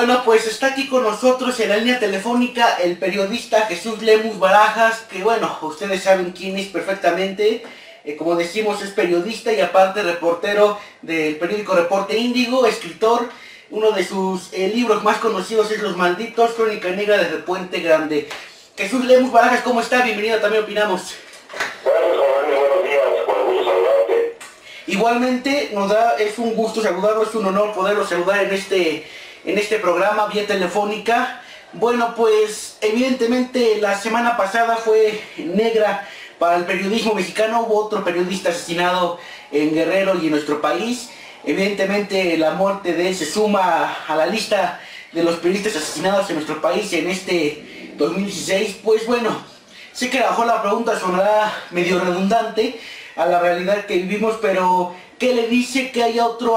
Bueno, pues está aquí con nosotros en la línea telefónica el periodista Jesús Lemus Barajas, que bueno, ustedes saben quién es perfectamente. Como decimos, es periodista y aparte reportero del periódico Reporte Índigo, escritor. Uno de sus libros más conocidos es Los Malditos, Crónica Negra desde Puente Grande. Jesús Lemus Barajas, ¿cómo está? Bienvenido, también opinamos. Buenos días, con gusto saludarte. Igualmente, es un gusto saludarlo, es un honor poderlo saludar en este programa vía telefónica. Bueno, pues evidentemente la semana pasada fue negra para el periodismo mexicano. Hubo otro periodista asesinado en Guerrero y en nuestro país. Evidentemente la muerte de él se suma a la lista de los periodistas asesinados en nuestro país en este 2016. Pues bueno, sé que a lo mejor la pregunta sonará medio redundante a la realidad que vivimos, pero ¿qué le dice que haya otro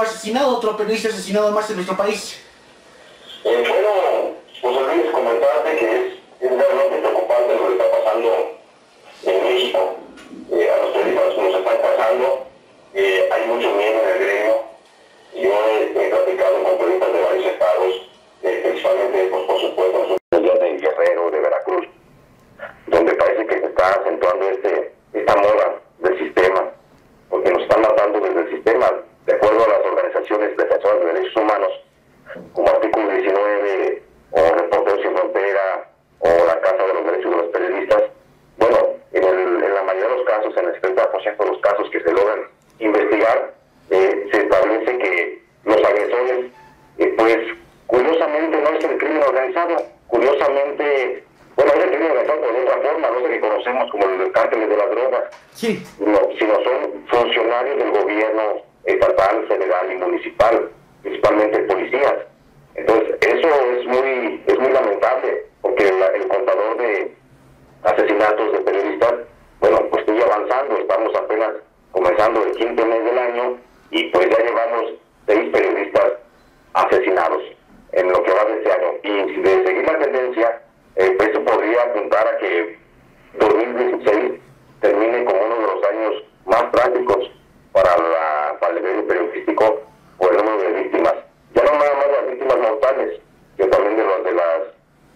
periodista asesinado más en nuestro país? Bueno, José Luis, comentarte que es realmente preocupante lo que está pasando en México. A los periodistas nos están pasando, hay mucho miedo en el gremio. Yo he platicado con periodistas de varios estados, principalmente, pues, por supuesto, de Guerrero, de Veracruz, donde parece que se está acentuando esta moda del sistema, porque nos están matando desde el sistema, de acuerdo a las organizaciones defensoras de derechos humanos, como Artículo 19, o Reporteros Sin Frontera, o la Casa de los Derechos de los Periodistas. Bueno, en la mayoría de los casos, en el 70% de los casos que se logran investigar, se establece que los agresores, pues, curiosamente no es el crimen organizado, curiosamente, bueno, es el crimen organizado por otra forma, no sé que conocemos como los cárteles de las drogas, sí, sino son funcionarios del gobierno estatal, federal y municipal, principalmente policías. Entonces, eso es muy lamentable, porque el contador de asesinatos de periodistas, bueno, pues sigue avanzando. Estamos apenas comenzando el 5º mes del año y pues ya llevamos 6 periodistas asesinados en lo que va de este año. Y de seguir la tendencia, eso podría apuntar a que 2016 termine como uno de los años más trágicos para el medio periodístico por el número de víctimas. Ya no nada más de las víctimas mortales, sino también de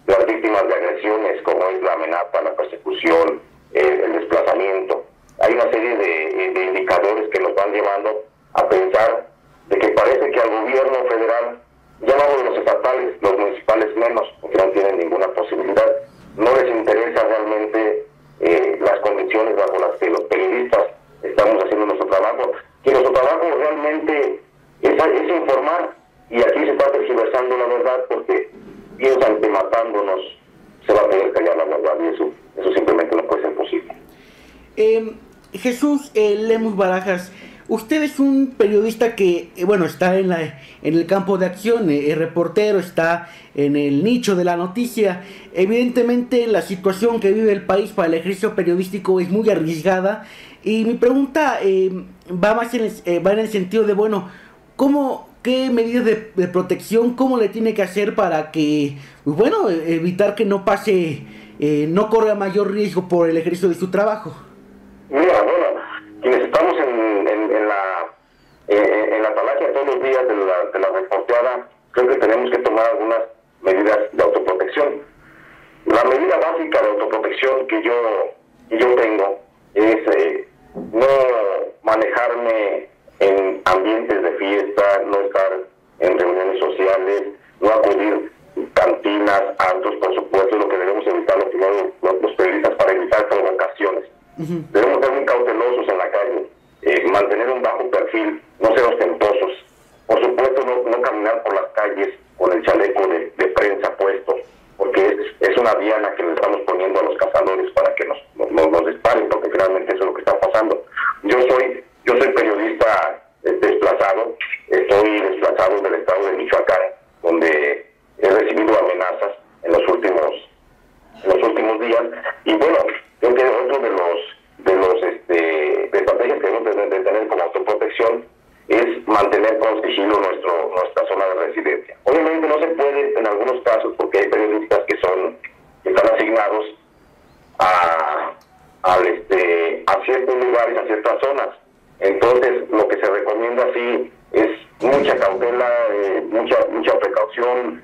las víctimas de agresiones, como es la amenaza, la persecución, el desplazamiento. Hay una serie de indicadores que nos van llevando a pensar de que parece que al gobierno federal, ya no de los estatales, los municipales menos, porque no tienen ninguna posibilidad, no les interesa realmente las condiciones bajo las que los periodistas estamos haciendo nuestro trabajo, que nuestro trabajo realmente es informar, y aquí se está tergiversando la verdad porque piensan que matándonos se va a poder callar la verdad, y eso simplemente no puede ser posible. Jesús Lemus Barajas, usted es un periodista que, bueno, está en el campo de acción, es reportero, está en el nicho de la noticia. Evidentemente la situación que vive el país para el ejercicio periodístico es muy arriesgada, y mi pregunta va en el sentido de, bueno, ¿qué medidas de protección, cómo le tiene que hacer para que, bueno, evitar que no pase, no corra mayor riesgo por el ejercicio de su trabajo? Mira, bueno, quienes estamos en la talacha todos los días de la reporteada, creo que tenemos que tomar algunas medidas de autoprotección. La medida básica de autoprotección que yo tengo es no manejarme en ambientes de fiesta, no estar en reuniones sociales, no acudir cantinas, antros, por supuesto, lo que debemos evitar los periodistas para evitar provocaciones. Uh-huh. Debemos ser muy cautelosos en la calle, mantener un bajo perfil, no ser ostentosos. Por supuesto, no caminar por las calles con el chaleco de prensa puesto, porque es una diana que le estamos poniendo a los cazadores para que nos disparen, porque finalmente eso es lo que está pasando. Yo soy periodista desplazado, estoy desplazado del estado de Michoacán, donde he recibido amenazas en los últimos días, y bueno, creo que otro de estrategias que debemos de tener como autoprotección es mantener con sigilo nuestra zona de residencia. Obviamente no se puede en algunos casos, porque hay periodistas que están asignados a ciertos lugares, a ciertas zonas. Entonces, lo que se recomienda sí es mucha cautela, mucha precaución,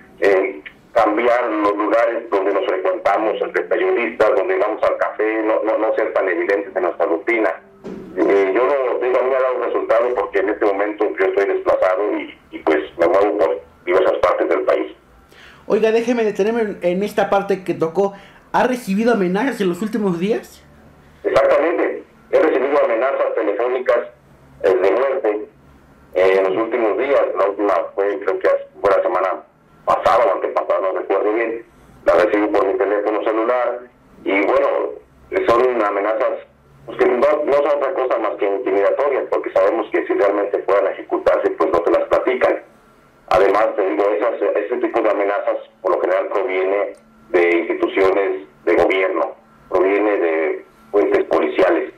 cambiar los lugares donde nos frecuentamos entre periodistas, donde vamos al café, no ser tan evidentes en nuestra rutina. Yo no digo, a mí me ha dado un resultado porque en este momento yo estoy desplazado y pues me muevo por diversas partes del país. Oiga, déjeme detenerme en esta parte que tocó. ¿Ha recibido amenazas en los últimos días? Exactamente. He recibido amenazas telefónicas de muerte en los últimos días. La última fue, creo que fue la semana pasada o antepasada, no recuerdo bien. La recibí por mi teléfono celular y bueno, son amenazas pues, que no son otra cosa más que intimidatorias, porque sabemos que si realmente puedan ejecutarse, pues no te las platican. Además, te digo, ese tipo de amenazas por lo general proviene de instituciones de gobierno, proviene de fuentes policiales,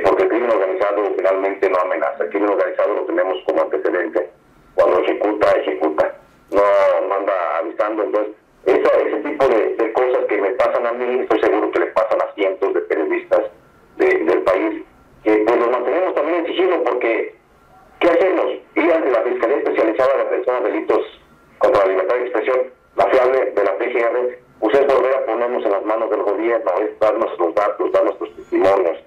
porque el crimen organizado finalmente no amenaza. El crimen organizado lo tenemos como antecedente. Cuando ejecuta, no anda avisando. Entonces, ese tipo de cosas que me pasan a mí, estoy seguro que le pasan a cientos de periodistas del país, que pues los mantenemos también en sigilo, porque ¿qué hacemos? Ir ante la Fiscalía Especializada de Atención a Delitos contra la Libertad de Expresión, la fiable de la PGR, pues es volver a ponernos en las manos del gobierno, es dar nuestros datos, dar nuestros testimonios,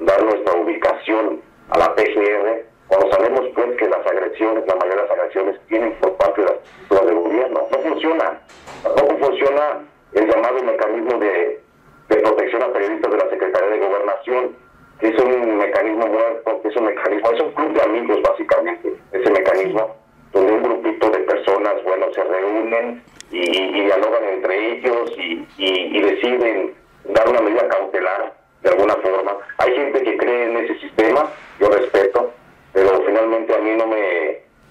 dar nuestra ubicación a la PGR, cuando sabemos pues que las agresiones, la mayoría de las agresiones vienen por parte de las estructuras del gobierno. No funciona. Tampoco funciona el llamado mecanismo de protección a periodistas de la Secretaría de Gobernación, que es un mecanismo muerto, que es un club de amigos básicamente, ese mecanismo donde un grupito de personas, bueno, se reúnen y dialogan entre ellos y deciden dar una medida cautelar de alguna forma. Hay gente que cree en ese sistema, yo respeto, pero finalmente a mí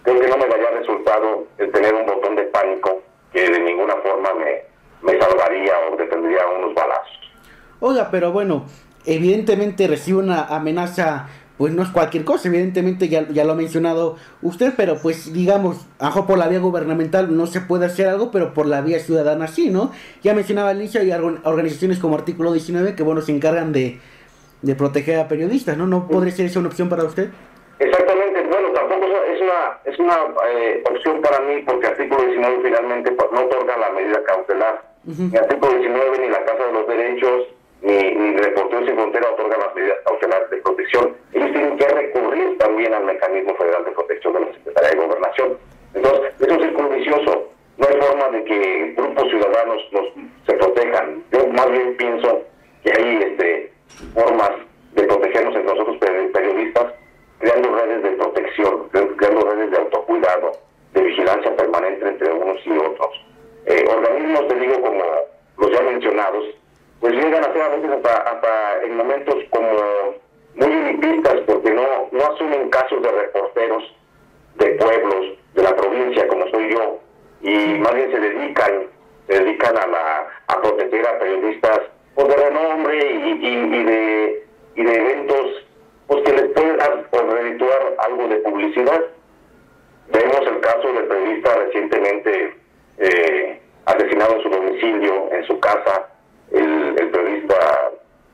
creo que no me daría resultado el tener un botón de pánico que de ninguna forma me salvaría o detendría unos balazos. Oiga, pero bueno, evidentemente recibe una amenaza, pues no es cualquier cosa, evidentemente ya lo ha mencionado usted, pero pues digamos, ajo por la vía gubernamental no se puede hacer algo, pero por la vía ciudadana sí, ¿no? Ya mencionaba al inicio, hay organizaciones como Artículo 19 que bueno, se encargan de proteger a periodistas, ¿no? ¿No podría ser esa una opción para usted? Exactamente, bueno, tampoco es una opción para mí, porque Artículo 19 finalmente pues, no otorga la medida cautelar. Ni Artículo 19 ni la Casa de los Derechos ni Reporteros Sin Frontera otorgan las medidas cautelares de protección. Ellos tienen que recurrir también al Mecanismo Federal de Protección de la Secretaría de Gobernación. Entonces, es un círculo vicioso. No hay forma de que grupos ciudadanos se protejan. Yo más bien pienso que hay formas de protegernos entre nosotros periodistas, creando redes de protección, creando redes de autocuidado, de vigilancia permanente entre unos y otros. Organismos, te digo, como los ya mencionados, pues llegan a ser a veces hasta en momentos como muy elitistas, porque no asumen casos de reporteros de pueblos, de la provincia, como soy yo, y más bien se dedican a proteger a periodistas pues, de renombre y de eventos pues que les pueden dar o redituar algo de publicidad. Vemos el caso del periodista recientemente asesinado en su domicilio, en su casa, el periodista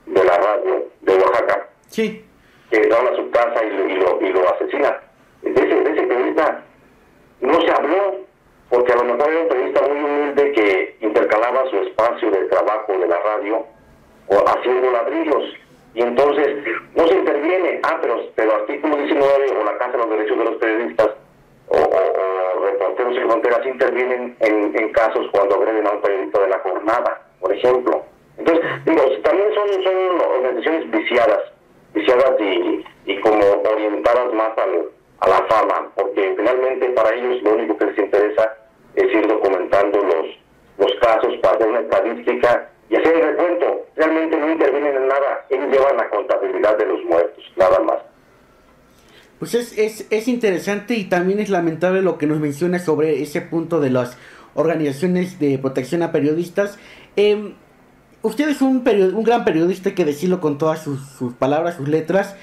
de la radio de Oaxaca, sí, que entraron a su casa y lo asesina. De ese periodista no se habló, porque a lo mejor era un periodista muy humilde que intercalaba su espacio de trabajo de la radio o haciendo ladrillos, y entonces no se interviene. Pero Artículo 19 o la Casa de los Derechos de los Periodistas o Reporteros Sin Fronteras intervienen en casos cuando agreden a un periodista de la jornada, por ejemplo. Entonces, digo, también son organizaciones viciadas y como orientadas más a la fama, porque finalmente para ellos lo único que les interesa es ir documentando los casos para hacer una estadística y hacer el recuento. Realmente no intervienen en nada, ellos llevan la contabilidad de los muertos, nada más. Pues es interesante y también es lamentable lo que nos menciona sobre ese punto de las organizaciones de protección a periodistas. Usted es un gran periodista, hay que decirlo con todas sus palabras, sus letras.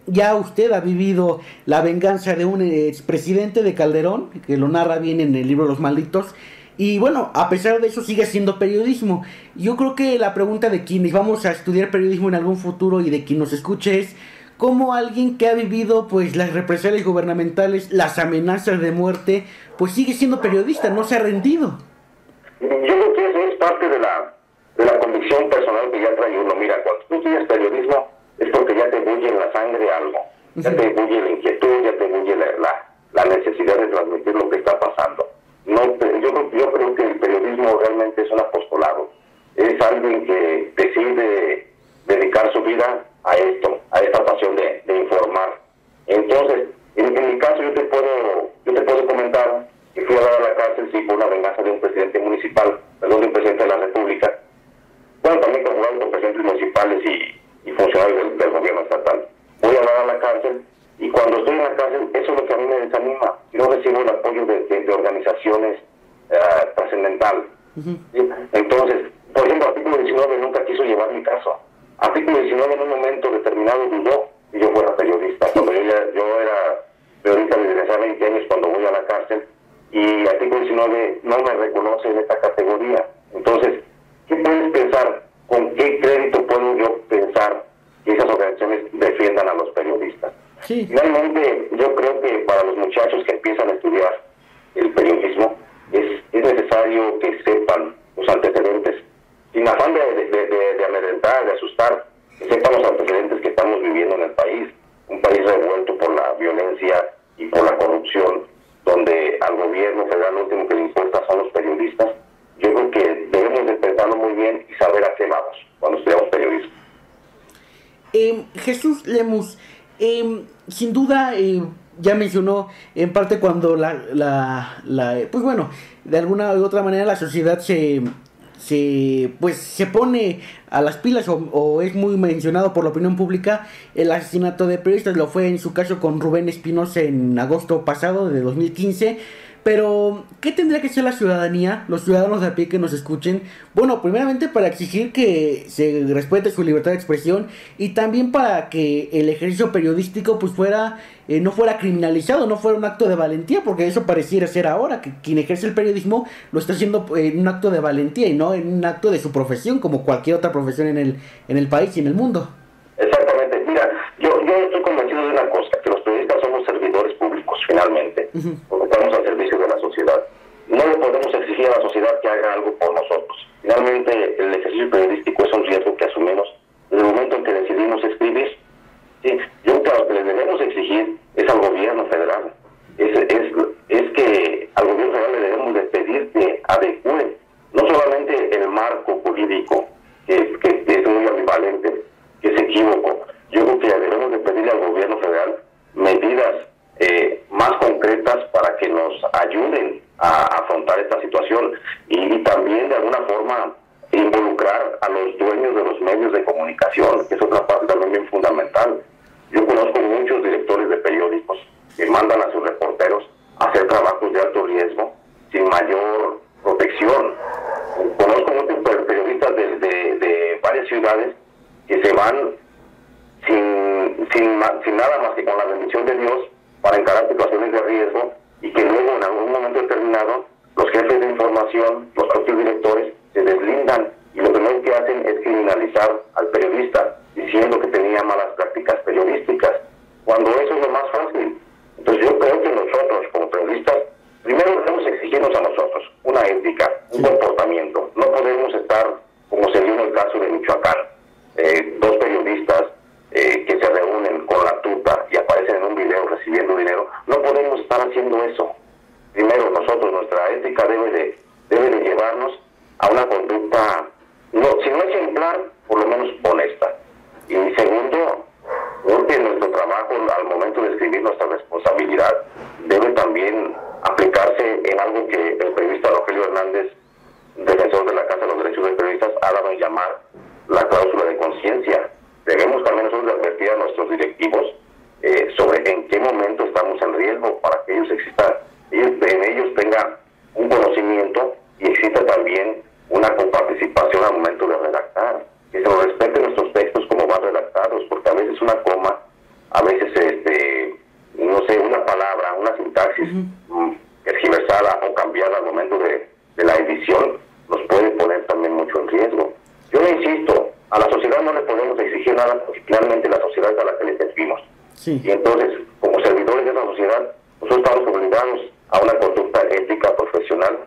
Ya usted ha vivido la venganza de un expresidente de Calderón, que lo narra bien en el libro Los Malditos. Y bueno, a pesar de eso sigue haciendo periodismo. Yo creo que la pregunta de quienes vamos a estudiar periodismo en algún futuro y de quien nos escuche es: cómo alguien que ha vivido pues las represalias gubernamentales, las amenazas de muerte, pues sigue siendo periodista, no se ha rendido. Yo creo que eso es parte de la convicción personal que ya trae uno. Mira, cuando tú estudias periodismo es porque ya te bulle en la sangre algo, ya te bulle la inquietud, ya te bulle la necesidad de transmitir lo que está pasando. Yo creo que el periodismo realmente es un apostolado, es alguien que decide dedicar su vida a esto, a esta pasión de informar. Entonces, en mi caso yo te puedo comentar que fui a dar a la cárcel sí por una venganza de un presidente municipal, de un presidente de la República, bueno, también con presidentes municipales y funcionarios del gobierno estatal. Voy a dar a la cárcel y cuando estoy en la cárcel, eso es lo que a mí me desanima. No recibo el apoyo de organizaciones trascendentales. ¿Sí? Entonces, por ejemplo, artículo 19 nunca quiso llevar mi caso. Artículo 19 en un momento determinado dudó que yo fuera periodista. Cuando yo era periodista desde hace 20 años cuando voy a la cárcel, y artículo 19 no me reconoce en esta categoría. Entonces, ¿qué puedes pensar? ¿Con qué crédito puedo yo pensar que esas organizaciones defiendan a los periodistas? Sí. Finalmente, yo creo que para los muchachos que empiezan a estudiar el periodismo, es necesario que sepan los antecedentes, sin afán de amedrentar, de asustar, que sepan los antecedentes que estamos viviendo en el país, un país revuelto por la violencia y por la corrupción, donde al gobierno federal lo último que le importa son los periodistas. Yo creo que debemos de pensarlo muy bien y saber a qué vamos cuando estudiamos periodismo. Jesús Lemus, sin duda ya mencionó en parte cuando pues bueno, de alguna u otra manera la sociedad se pone a las pilas o es muy mencionado por la opinión pública el asesinato de periodistas. Lo fue en su caso con Rubén Espinosa en agosto pasado de 2015. Pero, ¿qué tendría que hacer la ciudadanía, los ciudadanos de a pie que nos escuchen? Bueno, primeramente para exigir que se respete su libertad de expresión y también para que el ejercicio periodístico pues no fuera criminalizado, no fuera un acto de valentía, porque eso pareciera ser ahora, que quien ejerce el periodismo lo está haciendo en un acto de valentía y no en un acto de su profesión, como cualquier otra profesión en el país y en el mundo. Exactamente. Mira, yo estoy convencido de una cosa, que los periodistas somos servidores públicos, finalmente, porque estamos al servicio de la sociedad. No le podemos exigir a la sociedad que haga algo por nosotros. Finalmente, el ejercicio periodístico es un riesgo que asumimos desde el momento en que decidimos escribir. ¿Sí? Yo creo que a lo que le debemos exigir es al gobierno federal. Es que al gobierno federal le debemos de pedir que adecue no solamente el marco jurídico, que es muy ambivalente, que es equívoco. Yo creo que debemos de pedirle al gobierno federal medidas más concretas para que nos ayuden a afrontar esta situación y también de alguna forma involucrar a los dueños de los medios de comunicación, que es otra parte también bien fundamental. Yo conozco muchos directores de periódicos que mandan a sus reporteros a hacer trabajos de alto riesgo sin mayor protección. Conozco muchos periodistas de varias ciudades que se van sin nada más que con la bendición de Dios para encarar situaciones de riesgo y que luego en algún momento determinado los jefes de información, los propios directores se deslindan y lo primero que hacen es criminalizar al periodista diciendo que tenía malas prácticas periodísticas, cuando eso es lo más fácil. Entonces yo creo que nosotros como periodistas primero debemos exigirnos a nosotros una ética, un comportamiento. No podemos estar como se dio en el caso de Michoacán, dos periodistas que se reúnen con la tuta y aparecen en un video recibiendo dinero. No podemos estar haciendo eso. Primero nosotros, nuestra ética debe de llevarnos a una conducta, si no ejemplar, por lo menos honesta. Y segundo, creo que nuestro trabajo al momento de escribir nuestra responsabilidad debe también aplicarse en algo que el periodista Rogelio Hernández, defensor de la Casa de los Derechos de Periodistas, ha dado en llamar la cláusula de conciencia. Debemos también nosotros advertir a nuestros directivos sobre en qué momento estamos en riesgo para que ellos tengan un conocimiento y exista también una coparticipación al momento de redactar, que se nos respeten nuestros textos como van redactados, porque a veces una coma, a veces no sé, una palabra, una sintaxis tergiversada o cambiada al momento de la edición nos puede poner también mucho en riesgo. Yo le insisto, a la sociedad no le podemos exigir nada porque finalmente la sociedad es a la que le vimos. Sí. Y entonces, como servidores de la sociedad, nosotros estamos obligados a una conducta ética profesional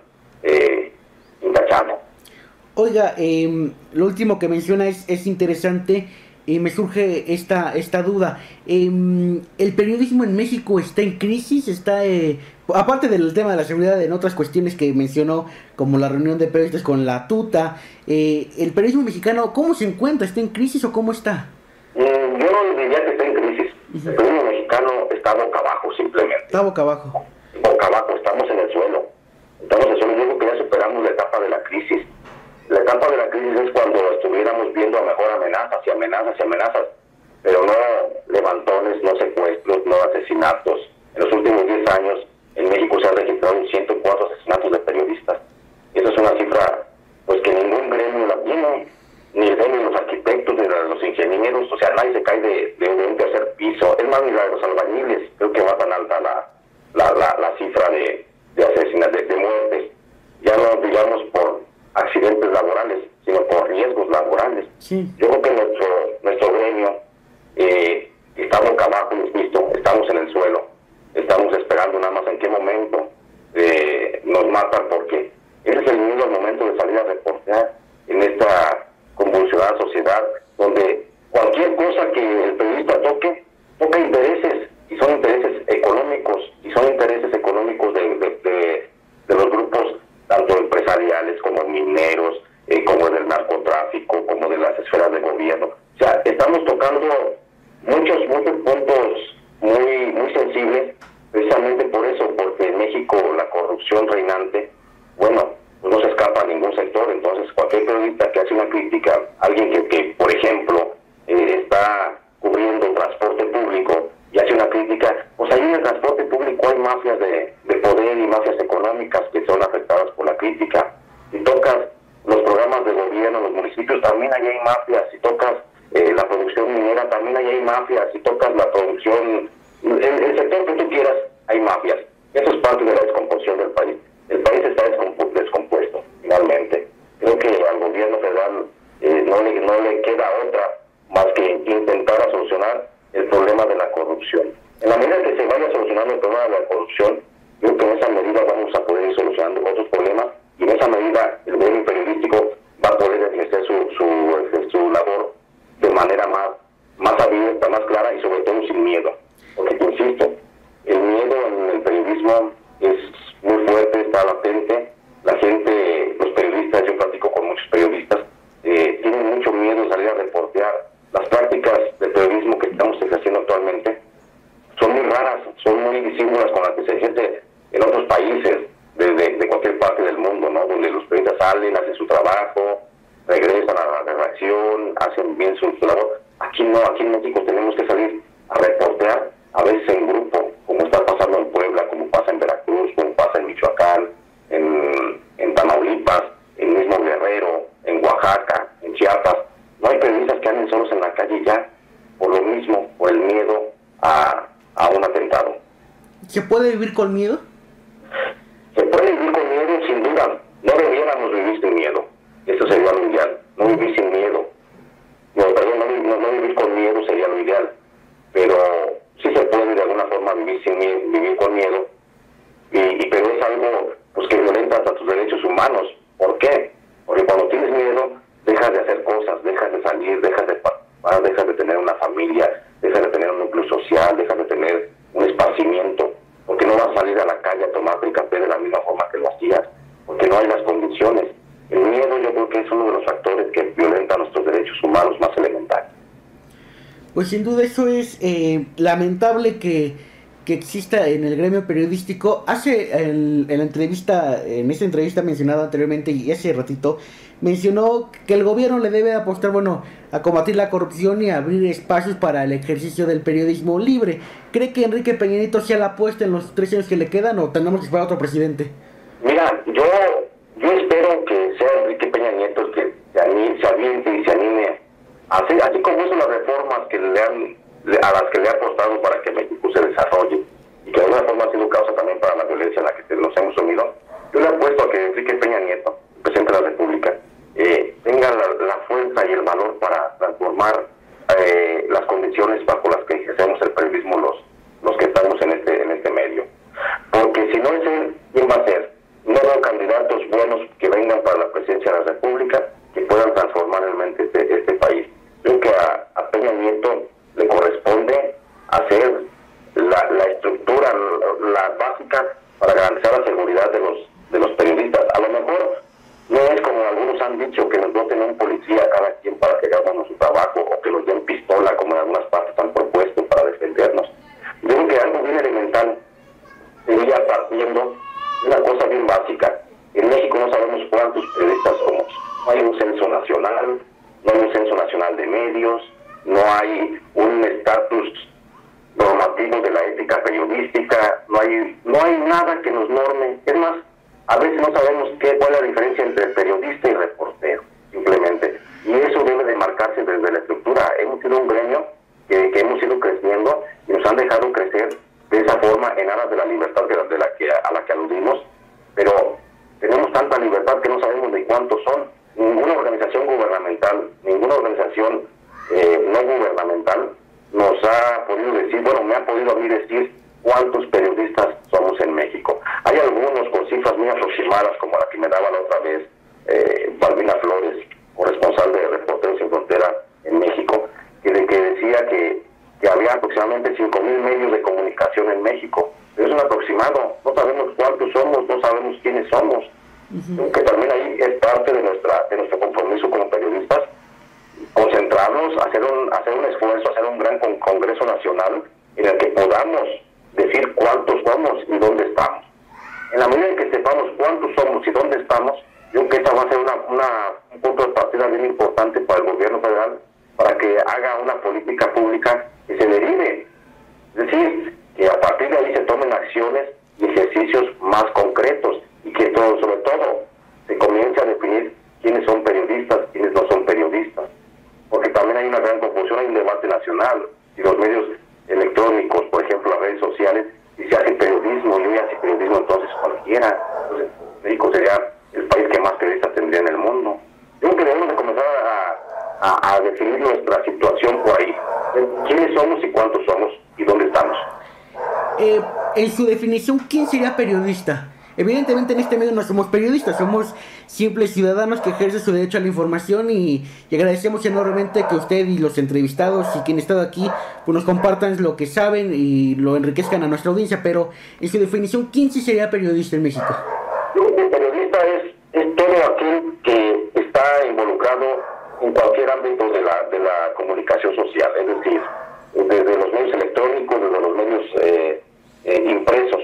intachable. Oiga, lo último que menciona es interesante y me surge esta duda. ¿El periodismo en México está en crisis? ¿Está, aparte del tema de la seguridad, en otras cuestiones que mencionó, como la reunión de periodistas con la tuta, el periodismo mexicano, ¿cómo se encuentra? ¿Está en crisis o cómo está? Yo no diría que está en crisis. El periodismo mexicano está boca abajo, simplemente. Está boca abajo. Boca abajo, estamos en el suelo. Estamos en el suelo. Yo creo que ya superamos la etapa de la crisis. La etapa de la crisis es cuando estuviéramos viendo a mejor amenazas y amenazas y amenazas, pero no levantones, no secuestros, no asesinatos. En los últimos 10 años en México se han registrado 104 asesinatos de periodistas. Esa es una cifra pues que ningún gremio la tiene, ni el gremio de los arquitectos, de los ingenieros, o sea, nadie se cae de un tercer piso. Es más, ni la de los albañiles, creo que va tan alta la cifra de asesinatos, de muertes. Ya no digamos por accidentes laborales, sino por riesgos laborales. Sí. Yo creo que nuestro gremio está boca abajo, insisto, estamos en el suelo, estamos esperando nada más en qué momento nos matan, porque ese es el miedo al momento de salir a reportear en esta convulsionada sociedad, donde cualquier cosa que el periodista toca intereses, y son intereses económicos, de los grupos tanto empresariales como mineros, como del narcotráfico, como de las esferas de gobierno. O sea, estamos tocando muchos puntos muy sensibles, precisamente por eso, porque en México la corrupción reinante, bueno, no se escapa a ningún sector. Entonces cualquier periodista que hace una crítica, alguien que por ejemplo, está cubriendo transporte público y hace una crítica, pues ahí en el transporte público hay mafias de poder y mafias económicas que son afectadas por la crítica. Si tocas los programas de gobierno, los municipios, también ahí hay mafias. Si tocas la producción minera, también ahí hay mafias. Si tocas la producción, el sector que tú quieras, hay mafias. Eso es parte de la descomposición del país. El país está descompuesto, finalmente. Creo que al gobierno federal no le queda otra más que intentar solucionar el problema de la corrupción. En la medida que se vaya solucionando el problema de la corrupción, creo que en esa medida vamos a poder ir solucionando otros problemas, y en esa medida el gremio periodístico va a poder ejercer su labor de manera más abierta, más clara y sobre todo sin miedo. Porque, insisto, el miedo en el periodismo es muy fuerte, está latente. La gente, los periodistas, yo platico con muchos periodistas, tienen mucho miedo de salir a reportear. Las prácticas de periodismo que estamos ejerciendo actualmente son muy raras, son muy disímiles con las que se ejerce en otros países de cualquier parte del mundo, ¿no? Donde los periodistas salen, hacen su trabajo, regresan a la redacción, hacen bien su labor. Aquí no, aquí en México tenemos que salir a reportear, a veces en grupo, como está pasando en Puebla, como pasa en Veracruz, como pasa en Michoacán, en Tamaulipas, en mismo Guerrero, en Oaxaca, en Chiapas. No hay periodistas que anden solos en la calle ya, por lo mismo, por el miedo a un atentado. ¿Se puede vivir con miedo? Se puede vivir con miedo, sin duda. No debiéramos vivir sin miedo. Eso sería lo ideal. No vivir sin miedo. No vivir con miedo sería lo ideal. Pero sí se puede de alguna forma vivir sin miedo, vivir con miedo. Pero es algo pues que violenta hasta tus derechos humanos. ¿Por qué? Porque cuando tienes miedo, dejas de hacer cosas, dejas de salir, dejas de tener una familia, dejas de tener un núcleo social, dejas de tener un esparcimiento, porque no vas a salir a la calle a tomarte el café de la misma forma que lo hacías, porque no hay las condiciones. El miedo yo creo que es uno de los factores que violenta nuestros derechos humanos más elementales. Pues sin duda eso es lamentable que exista en el gremio periodístico. En esta entrevista mencionada anteriormente y hace ratito, mencionó que el gobierno le debe apostar, a combatir la corrupción y abrir espacios para el ejercicio del periodismo libre. ¿Cree que Enrique Peña Nieto sea la apuesta en los 3 años que le quedan o tenemos que esperar a otro presidente? Mira, yo espero que sea Enrique Peña Nieto el que se aviente y se anime, así como hizo las reformas a las que le ha apostado para que México se desarrolle, y que de alguna forma ha sido causa también para la violencia en la que nos hemos sumido. Yo le apuesto a que Enrique Peña Nieto, presidente de la República, tenga la fuerza y el valor para transformar las condiciones bajo las que ejercemos partiendo de una cosa bien básica. En México no sabemos cuántos periodistas somos. No hay un censo nacional, no hay un censo nacional de medios, no hay un estatus normativo de la ética periodística, no hay nada que nos norme. Es más, a veces no sabemos cuál es la diferencia entre periodista y reportero, simplemente. Y eso debe de marcarse desde la estructura. Hemos sido un gremio que hemos ido creciendo y nos han dejado crecer de esa forma en aras de la libertad a la que aludimos, pero tenemos tanta libertad que no sabemos de cuántos son. Ninguna organización gubernamental, ninguna organización no gubernamental nos ha podido decir, bueno, me ha podido a mí decir cuántos periodistas somos en México. Hay algunos con cifras muy aproximadas, como la que me daba la otra vez Balbina Flores, corresponsal de Reporteros Sin Frontera en México, que decía que había aproximadamente 5,000 medios de comunicación en México. Pero es un aproximado, no sabemos cuántos somos, no sabemos quiénes somos. Creo que también ahí es parte de nuestro compromiso como periodistas, concentrarnos, hacer un esfuerzo, hacer un gran congreso nacional en el que podamos decir cuántos somos y dónde estamos. En la medida en que sepamos cuántos somos y dónde estamos, yo creo que esta va a ser un punto de partida bien importante para el gobierno federal, para que haga una política pública que se derive. Es decir, que a partir de ahí se tomen acciones y ejercicios más concretos y que sobre todo se comience a definir quiénes son periodistas, quiénes no son periodistas. Porque también hay una gran confusión, hay un debate nacional. Y los medios electrónicos, por ejemplo, las redes sociales, si se hace periodismo y hoy hace periodismo, entonces cualquiera. Entonces, México sería el país que más periodistas tendría en el mundo. Yo creo que debemos de comenzar a definir nuestra situación por ahí. ¿Quiénes somos y cuántos somos y dónde estamos? En su definición, ¿quién sería periodista? Evidentemente en este medio no somos periodistas, somos simples ciudadanos que ejercen su derecho a la información y agradecemos enormemente que usted y los entrevistados y quien ha estado aquí pues nos compartan lo que saben y lo enriquezcan a nuestra audiencia, pero en su definición, ¿quién sí sería periodista en México? El periodista es todo aquel que está involucrado en cualquier ámbito de la comunicación social, es decir, desde los medios electrónicos, desde los medios impresos,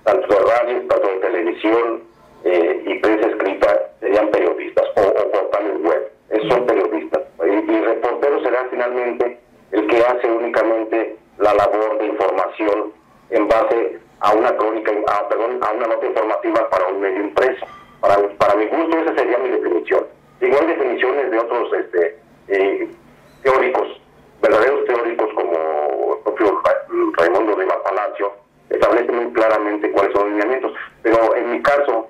tanto de radio, tanto de televisión y prensa escrita, serían periodistas, o portales web, son periodistas. Y reportero será finalmente el que hace únicamente la labor de información en base a una crónica, a una nota informativa para un medio impreso. Para mi gusto, esa sería mi definición. Igual definiciones de otros teóricos, verdaderos teóricos como el propio Raimundo Rivas Palacio, establece muy claramente cuáles son los lineamientos. Pero en mi caso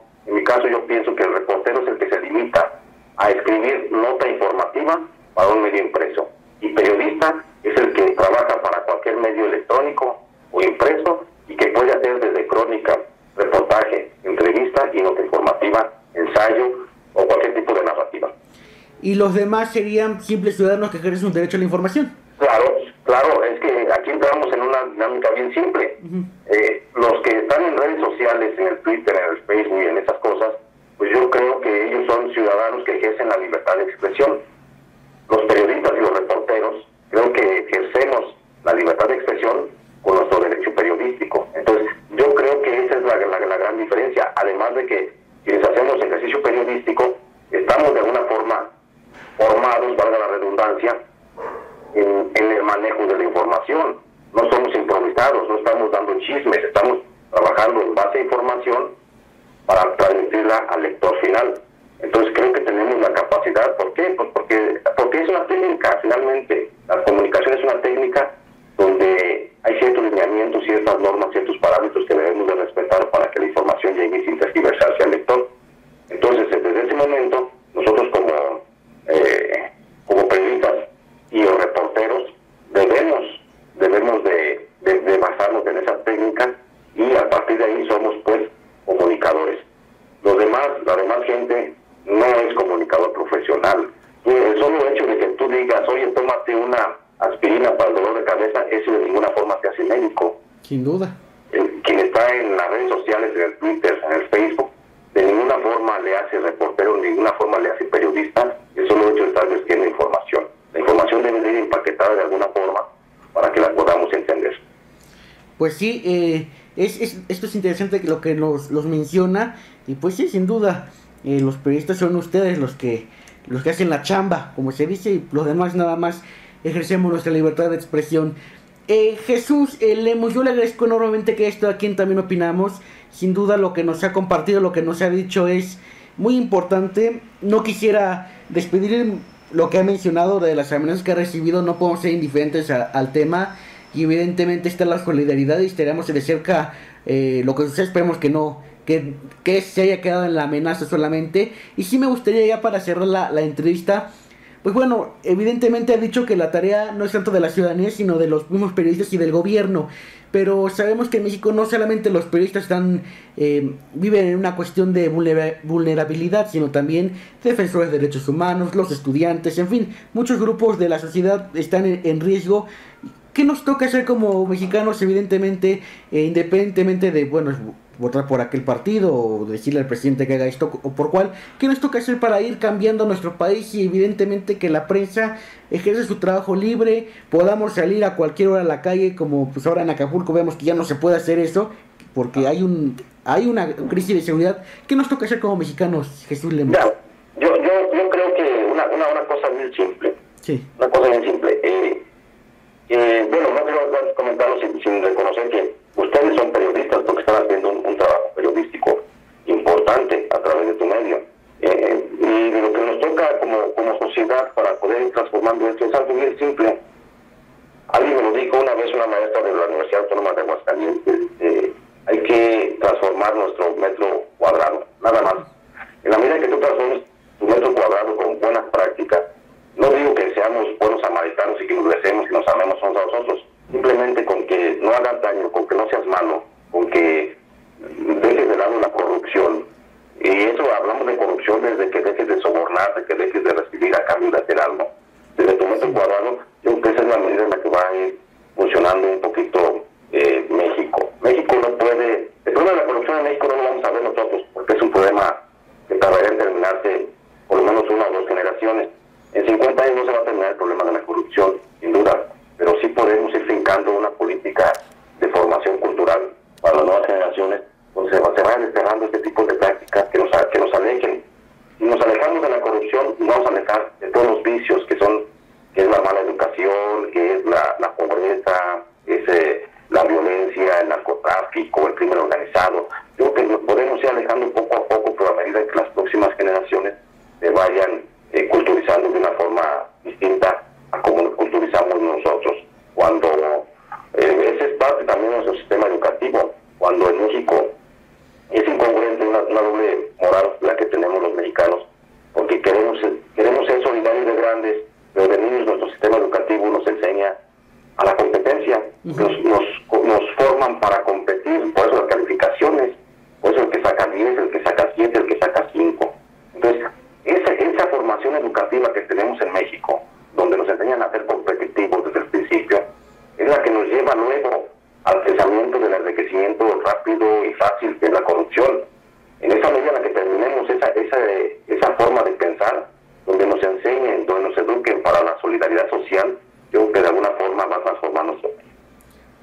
yo pienso que el reportero es el que se limita a escribir nota informativa para un medio impreso. Y periodista es el que trabaja para cualquier medio electrónico o impreso y que puede hacer desde crónica, reportaje, entrevista y nota informativa, ensayo o cualquier tipo de narrativa. ¿Y los demás serían simples ciudadanos que ejercen un derecho a la información? Claro, es que aquí entramos en una dinámica bien simple. Los que están en redes sociales, en el Twitter, en el Facebook y en esas cosas, pues yo creo que ellos son ciudadanos que ejercen la libertad de expresión. Los periodistas y los reporteros creo que ejercemos la libertad de expresión con nuestro derecho periodístico. Entonces, yo creo que esa es la gran diferencia. Además de que quienes hacemos ejercicio periodístico estamos de alguna forma formados, valga la redundancia, en el manejo de la información. No somos improvisados, no estamos dando chismes, estamos trabajando en base a información para transmitirla al lector final. Entonces creo que tenemos la capacidad. ¿Por qué? Pues porque es una técnica, finalmente. La comunicación es una técnica donde hay ciertos lineamientos, ciertas normas, ciertos parámetros que debemos de respetar para que la información llegue sin tergiversarse al lector. Entonces, desde ese momento, nosotros como periodistas y los reporteros debemos de basarnos en esas técnicas y a partir de ahí somos pues comunicadores. La demás gente no es comunicador profesional. El solo hecho de que tú digas, oye, tómate una aspirina para el dolor de cabeza, eso de ninguna forma te hace médico. Sin duda. Quien está en las redes sociales, en el Twitter, en el Facebook, de ninguna forma le hace reportero, de ninguna forma le hace periodista. El solo hecho de estar vertiendo información. La información debe de ir empaquetada de alguna forma para que la podamos entender. Pues sí, Esto es interesante lo que los menciona, y pues sí, sin duda, los periodistas son ustedes los que hacen la chamba, como se dice, y los demás nada más ejercemos nuestra libertad de expresión. Jesús Lemos, yo le agradezco enormemente que esto aquí en También Opinamos. Sin duda lo que nos ha compartido, lo que nos ha dicho es muy importante. No quisiera despedir lo que ha mencionado de las amenazas que ha recibido. No podemos ser indiferentes al tema, y evidentemente está la solidaridad y estaremos de cerca lo que sucede. Esperemos que no, que se haya quedado en la amenaza solamente. Y sí me gustaría, ya para cerrar la entrevista, pues bueno, evidentemente ha dicho que la tarea no es tanto de la ciudadanía, sino de los mismos periodistas y del gobierno. Pero sabemos que en México no solamente los periodistas viven en una cuestión de vulnerabilidad, sino también defensores de derechos humanos, los estudiantes, en fin, muchos grupos de la sociedad están en riesgo. ¿Qué nos toca hacer como mexicanos? Evidentemente, independientemente de, bueno, votar por aquel partido o decirle al presidente que haga esto o por cuál, ¿qué nos toca hacer para ir cambiando nuestro país? Y evidentemente que la prensa ejerce su trabajo libre, podamos salir a cualquier hora a la calle, como pues ahora en Acapulco vemos que ya no se puede hacer eso porque hay una crisis de seguridad. ¿Qué nos toca hacer como mexicanos, Jesús Lemos? Yo creo que una cosa muy simple. Sí. Una cosa muy simple. Bueno, no quiero comentarlo sin reconocer que ustedes son periodistas porque están haciendo un trabajo periodístico importante a través de tu medio. Y lo que nos toca como sociedad para poder ir transformando esto es algo bien simple. Alguien me lo dijo una vez, una maestra de la Universidad Autónoma de Aguascalientes, hay que transformar nuestro metro cuadrado, nada más. En la medida que tú transformes tu metro cuadrado con buenas prácticas, no digo que seamos buenos samaritanos y que nos besemos y nos amemos unos a los otros, simplemente con que no hagas daño, con que no seas malo, con que dejes de lado la corrupción. Y eso hablamos de corrupción desde que dejes de sobornar, de que dejes de recibir a cambio de hacer algo. Desde tu metro cuadrado, yo creo que esa es la medida en la que va a ir funcionando un poquito México. México no puede... El problema de la corrupción en México no lo vamos a ver nosotros, porque es un problema que tardará en terminarse por lo menos 1 o 2 generaciones. En 50 años no se va a terminar el problema de la corrupción, sin duda, pero sí podemos ir fincando una política de formación cultural para las nuevas generaciones, donde se vayan desterrando este tipo de prácticas que nos alejen. Si nos alejamos de la corrupción, nos vamos a alejar de todos los vicios que es la mala educación, que es la pobreza, es la violencia, el narcotráfico, el crimen organizado. Yo creo que nos podemos ir alejando poco a poco, pero a medida que las próximas generaciones se vayan culturizando de una forma distinta a como nos culturizamos nosotros. Cuando ese es parte también de nuestro sistema educativo, cuando en México es incongruente una doble moral la que tenemos los mexicanos, porque queremos ser solidarios de grandes, pero de niños nuestro sistema educativo nos enseña a la competencia, nos forman para competir, por eso las calificaciones, por eso el que saca 10, el que saca 7, el que saca 5. Entonces, esa formación educativa que tenemos en México, donde nos enseñan a ser competitivos desde el principio, es la que nos lleva luego al pensamiento del enriquecimiento rápido y fácil de la corrupción. En esa medida en la que terminemos esa forma de pensar, donde nos enseñen, donde nos eduquen para la solidaridad social, yo creo que de alguna forma va a transformar nuestro país.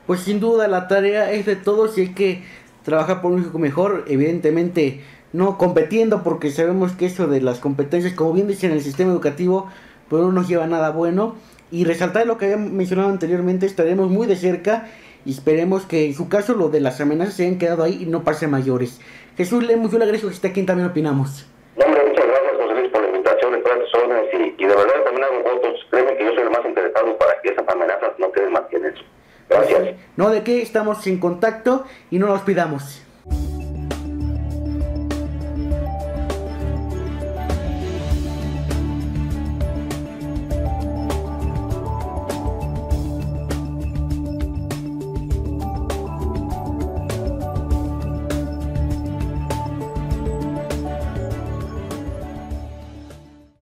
Pues sin duda la tarea es de todos y hay que trabajar por un México mejor, evidentemente no competiendo, porque sabemos que eso de las competencias, como bien dicen, en el sistema educativo, pues no nos lleva a nada bueno. Y resaltar lo que había mencionado anteriormente, estaremos muy de cerca y esperemos que en su caso lo de las amenazas se hayan quedado ahí y no pase a mayores. Jesús Lemos, yo le agradezco que esté aquí en También Opinamos. No, hombre, muchas gracias, José Luis, por la invitación, de todas tus órdenes, y de verdad también hago votos. Créeme que yo soy el más interesado para que esas amenazas no queden más que en eso. Gracias. No, de qué, estamos en contacto y no nos pidamos.